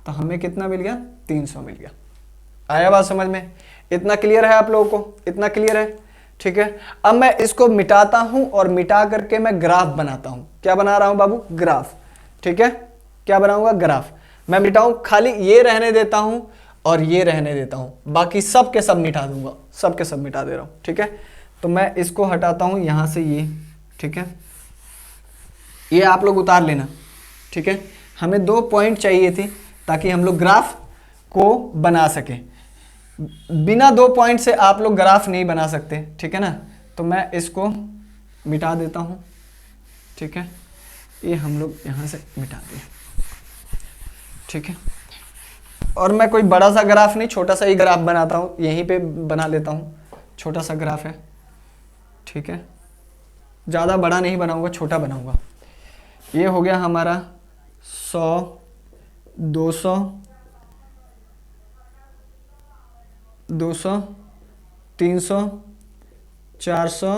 Speaker 1: तो हमें कितना मिल गया, 300 मिल गया। आया बात समझ में, इतना क्लियर है आप लोगों को, इतना क्लियर है। ठीक है, अब मैं इसको मिटाता हूं और मिटा करके मैं ग्राफ बनाता हूं। क्या बना रहा हूं बाबू, ग्राफ। ठीक है, क्या बनाऊंगा, ग्राफ। मैं मिटाऊं, खाली ये रहने देता हूं और ये रहने देता हूं, बाकी सब के सब मिटा दूंगा, सब के सब मिटा दे रहा हूं। ठीक है, तो मैं इसको हटाता हूं यहां से ये। ठीक है, ये आप लोग उतार लेना। ठीक है, हमें 2 पॉइंट चाहिए थे ताकि हम लोग ग्राफ को बना सकें। बिना 2 पॉइंट से आप लोग ग्राफ नहीं बना सकते। ठीक है ना, तो मैं इसको मिटा देता हूं। ठीक है, ये हम लोग यहां से मिटा दें। ठीक है, और मैं कोई बड़ा सा ग्राफ नहीं, छोटा सा ही ग्राफ बनाता हूं, यहीं पे बना लेता हूं। छोटा सा ग्राफ है। ठीक है, ज़्यादा बड़ा नहीं बनाऊंगा, छोटा बनाऊंगा। ये हो गया हमारा 100, 200, 200, 300, 400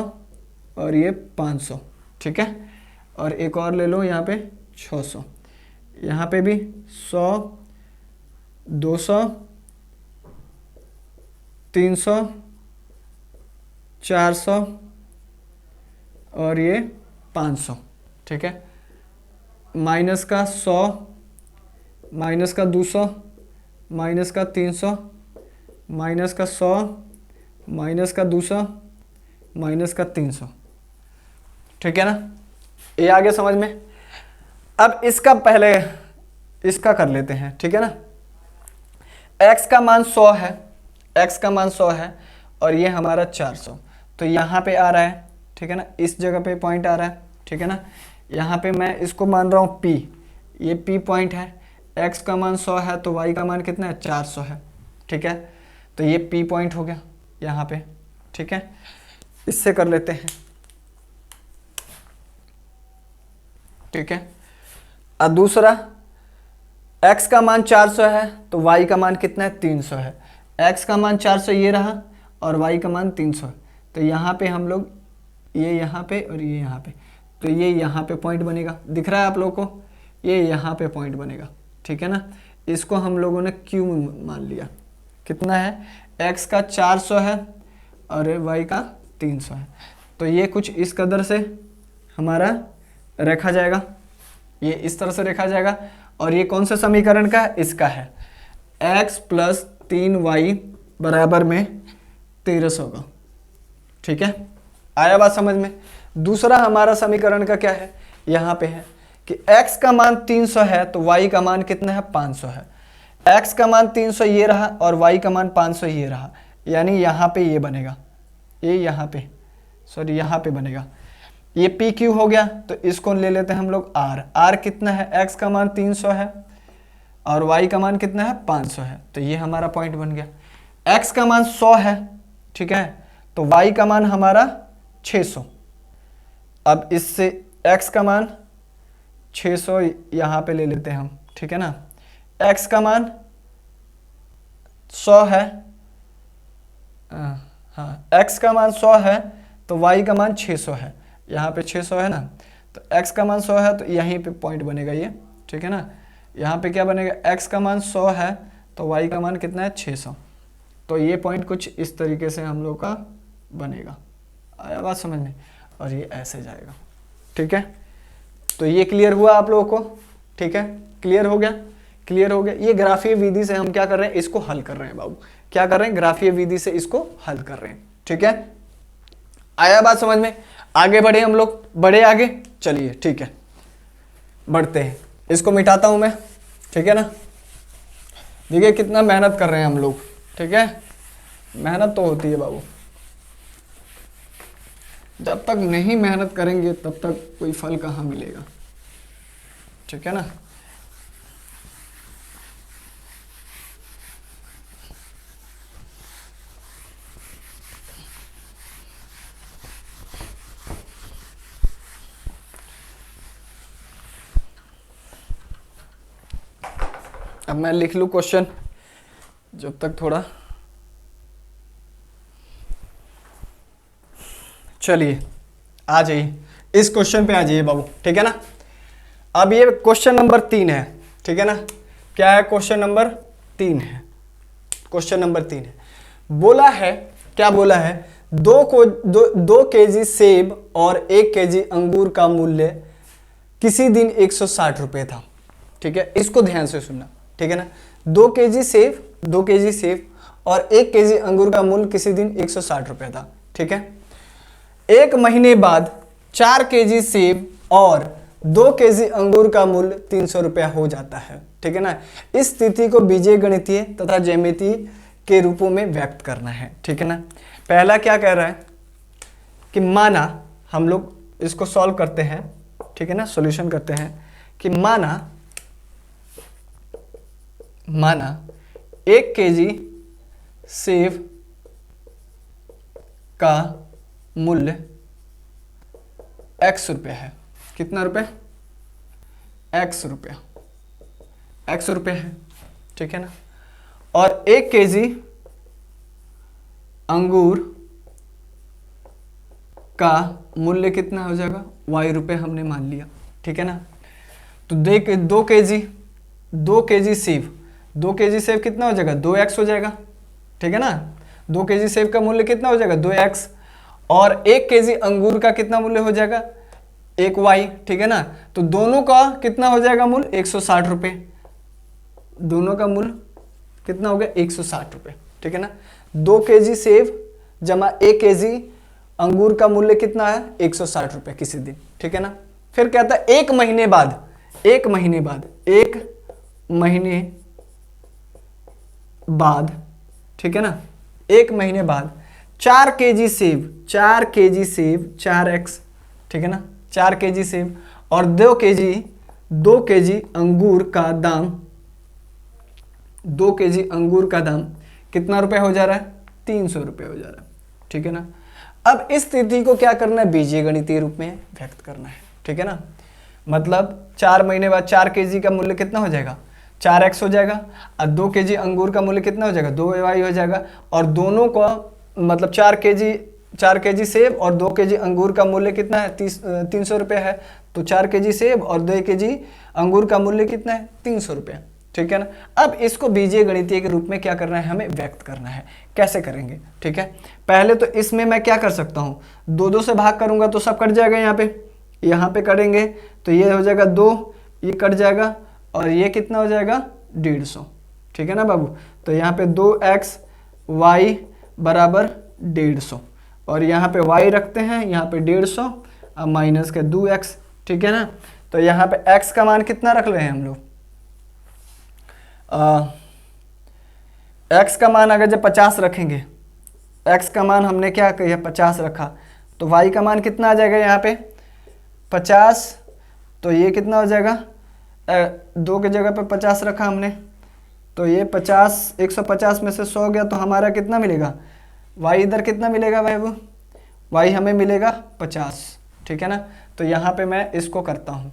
Speaker 1: और ये 500, ठीक है। और एक और ले लो यहाँ पे 600, यहाँ पे भी 100, 200, 300, 400 और ये 500, ठीक है। माइनस का 100, माइनस का 200, माइनस का 300, माइनस का 100, माइनस का 200, माइनस का 300, ठीक है ना। ये आ गया समझ में। अब इसका पहले इसका कर लेते हैं, ठीक है ना। x का मान 100 है, x का मान 100 है और ये हमारा 400, तो यहाँ पे आ रहा है, ठीक है ना, इस जगह पे पॉइंट आ रहा है, ठीक है ना। यहाँ पे मैं इसको मान रहा हूँ p, ये p पॉइंट है। x का मान 100 है तो y का मान कितना है, 400 है, ठीक है। तो ये p पॉइंट हो गया यहाँ पे, ठीक है। इससे कर लेते हैं, ठीक है। अब दूसरा, x का मान 400 है तो y का मान कितना है, 300 है। x का मान 400 ये रहा और y का मान 300 है, तो यहाँ पे हम लोग ये यहाँ पे और ये यहाँ पे, तो ये यहाँ पे पॉइंट बनेगा, दिख रहा है आप लोगों को, ये यहाँ पे पॉइंट बनेगा, ठीक है ना। इसको हम लोगों ने q मान लिया। कितना है, x का 400 है और y का 300 है, तो ये कुछ इस कदर से हमारा रखा जाएगा, ये इस तरह से रखा जाएगा। और ये कौन सा समीकरण का है, इसका है, x प्लस 3y बराबर में 1300 का, ठीक है। आया बात समझ में। दूसरा हमारा समीकरण का क्या है, यहाँ पे है कि x का मान 300 है तो y का मान कितना है, 500 है। x का मान 300 ये रहा और y का मान 500 ये रहा, यानी यहाँ पे ये बनेगा, ये यहाँ पे सॉरी यहाँ पे बनेगा। ये पी क्यू हो गया, तो इसको ले लेते हैं हम लोग आर। आर कितना है, x का मान 300 है और y का मान कितना है, 500 है, तो ये हमारा पॉइंट बन गया। x का मान 100 है, ठीक है, तो y का मान हमारा 600। अब इससे x का मान 600 यहाँ पे ले लेते हैं हम, ठीक है ना। x का मान 100 है, हाँ x का मान 100 है तो y का मान 600 है, यहाँ पे 600 है ना, तो x का मान 100 है तो यहीं पे पॉइंट बनेगा ये, ठीक है ना। यहाँ पे क्या बनेगा, x का मान 100 है तो y का मान कितना है, 600, तो ये पॉइंट कुछ इस तरीके से हम लोग का बनेगा। आया बात समझ में। और ये ऐसे जाएगा, ठीक है। तो ये क्लियर हुआ आप लोगों को, ठीक है, क्लियर हो गया, क्लियर हो गया। ये ग्राफीय विधि से हम क्या कर रहे हैं, इसको हल कर रहे हैं बाबू, क्या कर रहे हैं, ग्राफीय विधि से इसको हल कर रहे हैं, ठीक है। आया बात समझ में। आगे बढ़े हम लोग, बढ़े आगे, चलिए ठीक है, बढ़ते हैं। इसको मिटाता हूं मैं, ठीक है ना। देखिए कितना मेहनत कर रहे हैं हम लोग, ठीक है, मेहनत तो होती है बाबू, जब तक नहीं मेहनत करेंगे तब तक कोई फल कहाँ मिलेगा, ठीक है ना। अब मैं लिख लूँ क्वेश्चन, जब तक थोड़ा, चलिए आ जाइए इस क्वेश्चन पे आ जाइए बाबू, ठीक है ना। अब ये क्वेश्चन नंबर 3 है, ठीक है ना। क्या है, क्वेश्चन नंबर 3 है, क्वेश्चन नंबर 3 है। बोला है, क्या बोला है, 2 केजी सेब और 1 केजी अंगूर का मूल्य किसी दिन 160 रुपये था, ठीक है। इसको ध्यान से सुनना, ठीक है ना। 2 केजी सेब और 1 केजी अंगूर का मूल्य किसी दिन 160 रुपये था, ठीक है। 1 महीने बाद 4 केजी सेब और 2 केजी अंगूर का मूल्य 300 रुपया हो जाता है, ठीक है ना। इस स्थिति को बीजीय गणितीय तथा ज्यामितीय के रूपों में व्यक्त करना है, ठीक है ना। पहला क्या कह रहा है कि माना, हम लोग इसको सॉल्व करते हैं, ठीक है ना, सॉल्यूशन करते हैं कि माना 1 केजी सेब का मूल्य x रुपये है। कितना रुपये, x रुपया, x रुपया है, ठीक है ना। और 1 केजी अंगूर का मूल्य कितना हो जाएगा, y रुपये हमने मान लिया, ठीक है ना। तो देख 2 केजी सेब, 2 केजी सेब कितना हो जाएगा, 2x हो जाएगा, ठीक है ना। 2 केजी सेब का मूल्य कितना हो जाएगा, 2x। और 1 केजी अंगूर का कितना मूल्य हो जाएगा, 1y, ठीक है ना। तो दोनों का कितना हो जाएगा मूल्य, 160 रुपये। दोनों का मूल्य कितना हो गया, 160 रुपये, ठीक है ना। 2 केजी सेब जमा 1 केजी अंगूर का मूल्य कितना है, 160 रुपये किसी दिन, ठीक है ना। फिर कहता है 1 महीने बाद, 1 महीने बाद, 1 महीने बाद, ठीक है ना, 1 महीने बाद 4 केजी सेब, 4 केजी सेब 4x, ठीक है ना, 4 केजी सेब और 2 केजी अंगूर का दाम, 2 केजी अंगूर का दाम कितना रुपए हो जा रहा है, 300 रुपये हो जा रहा है, ठीक है ना। अब इस स्थिति को क्या करना है, बीजीय गणितीय रूप में व्यक्त करना है, ठीक है ना। मतलब 4 महीने बाद 4 केजी का मूल्य कितना हो जाएगा, 4x हो जाएगा। और 2 केजी अंगूर का मूल्य कितना हो जाएगा, 2y हो जाएगा। और दोनों का मतलब 4 केजी सेब और 2 केजी अंगूर का मूल्य कितना है, 300 रुपये है। तो 4 केजी सेब और 2 केजी अंगूर का मूल्य कितना है, 300 रुपये, ठीक है ना। अब इसको बीजीय गणितीय के रूप में क्या करना है, हमें व्यक्त करना है। कैसे करेंगे, ठीक है। पहले तो इसमें मैं क्या कर सकता हूँ, 2 से भाग करूंगा तो सब कट जाएगा, यहाँ पे करेंगे तो ये हो जाएगा 2, ये कट जाएगा और ये कितना हो जाएगा, 150, ठीक है ना बाबू। तो यहाँ पे 2x y बराबर 150 और यहाँ पे y रखते हैं, यहाँ पे 150 और माइनस के 2x, ठीक है ना। तो यहाँ पे x का मान कितना रख रहे हैं हम लोग, x का मान अगर जब 50 रखेंगे, x का मान हमने क्या किया, 50 रखा, तो y का मान कितना आ जाएगा यहाँ पे 50। तो ये कितना हो जाएगा, 2 के जगह पे 50 रखा हमने, तो ये 50, 150 में से 100 गया तो हमारा कितना मिलेगा, y इधर कितना मिलेगा बाबू, y हमें मिलेगा 50, ठीक है ना। तो यहाँ पे मैं इसको करता हूँ,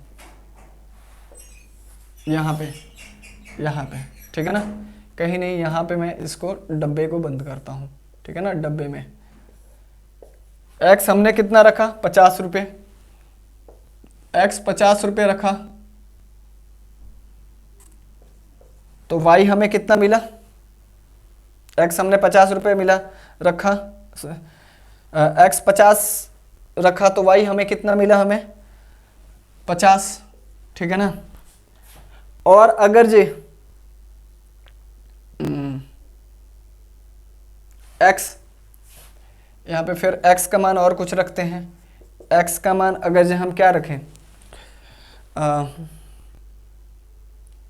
Speaker 1: यहाँ पे, ठीक है ना, कहीं नहीं, यहाँ पे मैं इसको डब्बे को बंद करता हूँ, ठीक है ना। डब्बे में x हमने कितना रखा, 50 रुपये, x 50 रुपये रखा, तो y हमें कितना मिला, x हमने 50 रुपये मिला रखा, x 50 रखा तो y हमें कितना मिला, हमें 50, ठीक है ना। और अगर जे x, यहाँ पे फिर x का मान और कुछ रखते हैं, x का मान अगर जे हम क्या रखें,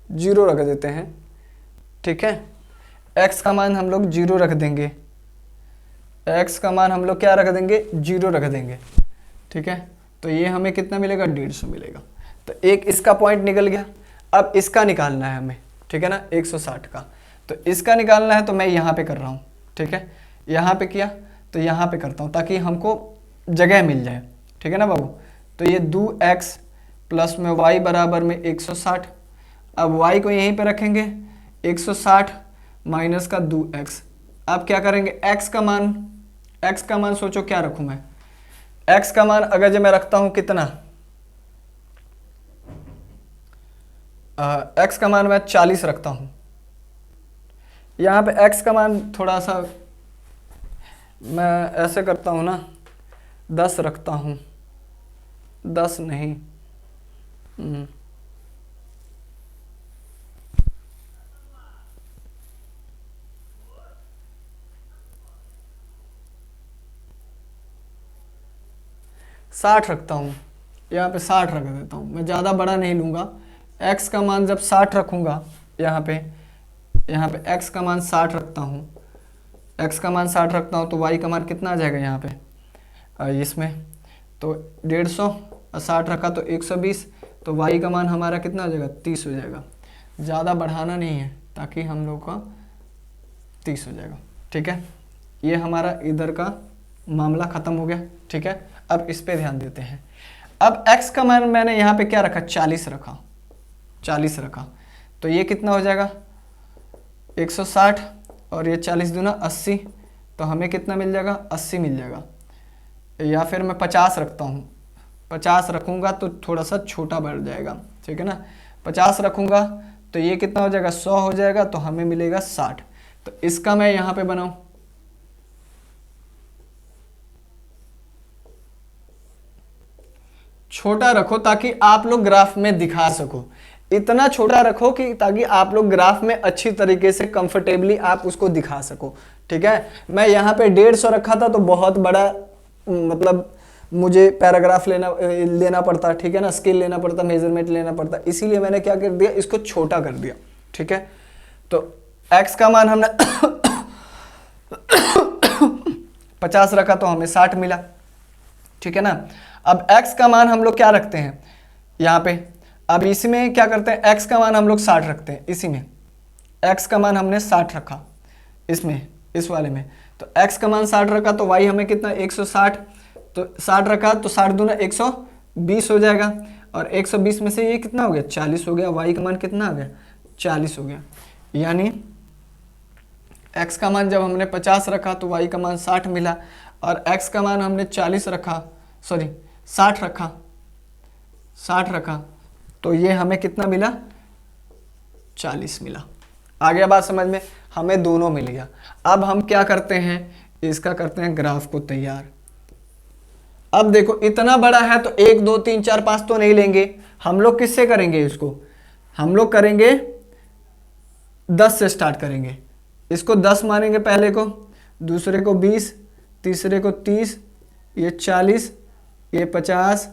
Speaker 1: 0 रख देते हैं, ठीक है। x का मान हम लोग 0 रख देंगे, x का मान हम लोग क्या रख देंगे, 0 रख देंगे, ठीक है। तो ये हमें कितना मिलेगा, 150 मिलेगा। तो एक इसका पॉइंट निकल गया। अब इसका निकालना है हमें, ठीक है ना, 160 का। तो इसका निकालना है तो मैं यहाँ पे कर रहा हूँ, ठीक है। यहाँ पे किया तो यहाँ पे करता हूँ ताकि हमको जगह मिल जाए, ठीक है ना बाबू। तो ये 2x प्लस में y बराबर में 160। अब y को यहीं पे रखेंगे, 160 माइनस का 2x। अब क्या करेंगे, x का मान सोचो क्या रखूँ मैं, x का मान अगर जो मैं रखता हूँ कितना, x का मान मैं 40 रखता हूँ। यहाँ पे x का मान थोड़ा सा मैं ऐसे करता हूँ ना, 10 रखता हूँ, 10 नहीं, 60 रखता हूँ। यहाँ पे 60 रख देता हूँ, मैं ज़्यादा बड़ा नहीं लूँगा। x का मान जब 60 रखूँगा, यहाँ पे x का मान 60 रखता हूँ, x का मान 60 रखता हूँ तो y का मान कितना आ जाएगा यहाँ पे, इसमें तो 150 और 60 रखा तो 120, तो y का मान हमारा कितना हो जाएगा, 30 हो जाएगा। ज़्यादा बढ़ाना नहीं है ताकि हम लोग का 30 हो जाएगा, ठीक है। ये हमारा इधर का मामला ख़त्म हो गया, ठीक है। अब इस पे ध्यान देते हैं। अब x का मान मैंने यहाँ पे क्या रखा, 40 रखा, 40 रखा, तो ये कितना हो जाएगा 160, और ये 40 दूना 80, तो हमें कितना मिल जाएगा 80 मिल जाएगा। या फिर मैं 50 रखता हूँ, 50 रखूँगा तो थोड़ा सा छोटा बढ़ जाएगा, ठीक है ना। 50 रखूँगा तो ये कितना हो जाएगा 100 हो जाएगा, तो हमें मिलेगा 60। तो इसका मैं यहाँ पे बनाऊँ, छोटा रखो ताकि आप लोग ग्राफ में दिखा सको, इतना छोटा रखो कि ताकि आप लोग ग्राफ में अच्छी तरीके से कंफर्टेबली आप उसको दिखा सको, ठीक है। मैं यहाँ पे 150 रखा था तो बहुत बड़ा मतलब मुझे पैराग्राफ लेना पड़ता, ठीक है ना, स्केल लेना पड़ता, मेजरमेंट लेना पड़ता, इसीलिए मैंने क्या कर दिया, इसको छोटा कर दिया, ठीक है। तो x का मान हमने 50 रखा तो हमें 60 मिला, ठीक है ना। अब x का मान हम लोग क्या रखते हैं यहाँ पे, अब इसमें क्या करते हैं, x का मान हम लोग 60 रखते हैं, इसी में x का मान हमने 60 रखा, इसमें इस वाले में, तो x का मान 60 रखा तो y हमें कितना 160, तो 60 रखा तो 60 दूना 120 हो जाएगा, और 120 में से ये कितना हो गया 40 हो गया, y का मान कितना आ गया 40 हो गया। यानी x का मान जब हमने 50 रखा तो y का मान 60 मिला, और x का मान हमने 40 रखा, सॉरी 60 रखा, 60 रखा, तो ये हमें कितना मिला 40 मिला। आ गया बात समझ में, हमें दोनों मिल गया। अब हम क्या करते हैं, इसका करते हैं ग्राफ को तैयार। अब देखो इतना बड़ा है तो 1 2 3 4 5 तो नहीं लेंगे, हम लोग किससे करेंगे इसको, हम लोग करेंगे 10 से स्टार्ट करेंगे, इसको 10 मानेंगे पहले को, दूसरे को 20, तीसरे को 30, ये 40, ये 50,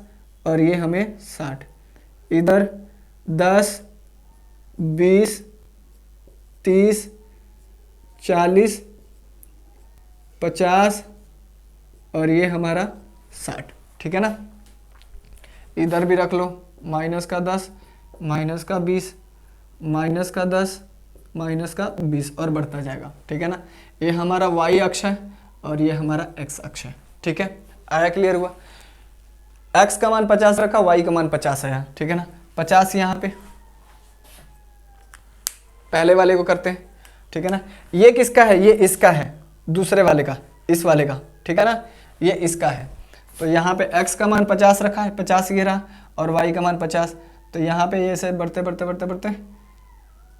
Speaker 1: और ये हमें 60, इधर 10 20 30 40 50, और ये हमारा 60, ठीक है ना। इधर भी रख लो, माइनस का 10, माइनस का 20, माइनस का 10, माइनस का 20, और बढ़ता जाएगा, ठीक है ना। ये हमारा y अक्ष है और ये हमारा x अक्ष है, ठीक है। आया, क्लियर हुआ। x का मान 50 रखा, y का मान 50 है, ठीक है ना। 50 यहाँ पे पहले वाले को करते हैं, ठीक है ना। ये किसका है, ये इसका है, दूसरे वाले का, इस वाले का, ठीक है ना, ये इसका है। तो यहाँ पे x का मान 50 रखा है, 50 ये रहा, और y का मान 50, तो यहाँ पे ये से बढ़ते बढ़ते बढ़ते बढ़ते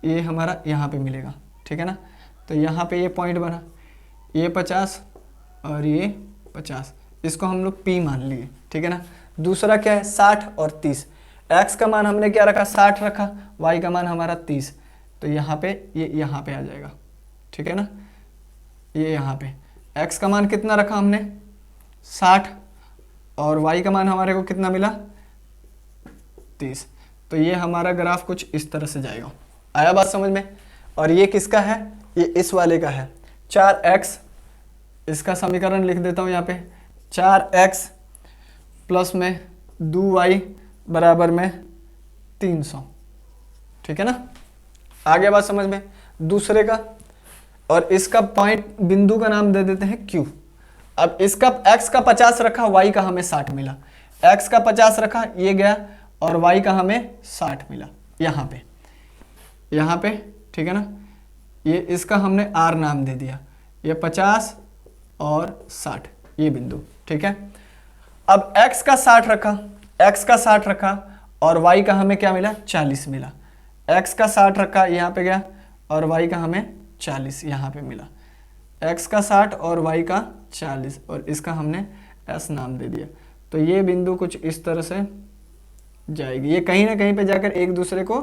Speaker 1: ये हमारा यहाँ पे मिलेगा, ठीक है ना। तो यहाँ पे ये पॉइंट बना, ये 50 और ये 50, इसको हम लोग p मान लिए, ठीक है ना। दूसरा क्या है 60 और 30, x का मान हमने क्या रखा 60 रखा, y का मान हमारा 30, तो यहाँ पे ये यहाँ पे आ जाएगा, ठीक है ना। ये यहाँ पे x का मान कितना रखा हमने 60, और y का मान हमारे को कितना मिला 30, तो ये हमारा ग्राफ कुछ इस तरह से जाएगा। आया बात समझ में। और ये किसका है, ये इस वाले का है, 4x, इसका समीकरण लिख देता हूँ यहाँ पे, 4x प्लस में 2y बराबर में 300, ठीक है ना। आगे बात समझ में। दूसरे का, और इसका पॉइंट बिंदु का नाम दे देते हैं Q। अब इसका x का 50 रखा, y का हमें 60 मिला, x का 50 रखा, ये गया, और y का हमें 60 मिला यहाँ पे, ठीक है ना। ये इसका हमने r नाम दे दिया, ये 50 और 60 ये बिंदु, ठीक है। अब x का 60 रखा, और y का हमें क्या मिला 40 मिला, x का 60 रखा यहाँ पे गया, और y का हमें 40 यहाँ पे मिला, x का 60 और y का 40, और इसका हमने s नाम दे दिया। तो ये बिंदु कुछ इस तरह से जाएगी, ये कहीं ना कहीं पे जाकर एक दूसरे को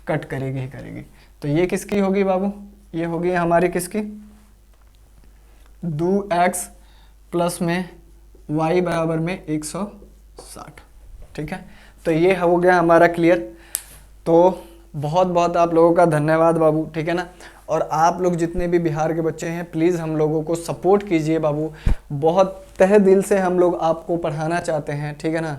Speaker 1: कट करेगी। तो ये किसकी होगी बाबू, ये होगी हमारी किसकी 2x प्लस में y बराबर में 160, ठीक है। तो ये हो गया हमारा क्लियर। तो बहुत बहुत आप लोगों का धन्यवाद बाबू, ठीक है ना। और आप लोग जितने भी बिहार के बच्चे हैं प्लीज़ हम लोगों को सपोर्ट कीजिए बाबू, बहुत तहे दिल से हम लोग आपको पढ़ाना चाहते हैं, ठीक है ना।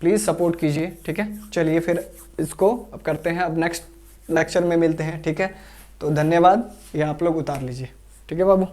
Speaker 1: प्लीज़ सपोर्ट कीजिए, ठीक है। चलिए फिर इसको अब करते हैं, अब नेक्स्ट लेक्चर में मिलते हैं, ठीक है। तो धन्यवाद, ये आप लोग उतार लीजिए, ठीक है बाबू।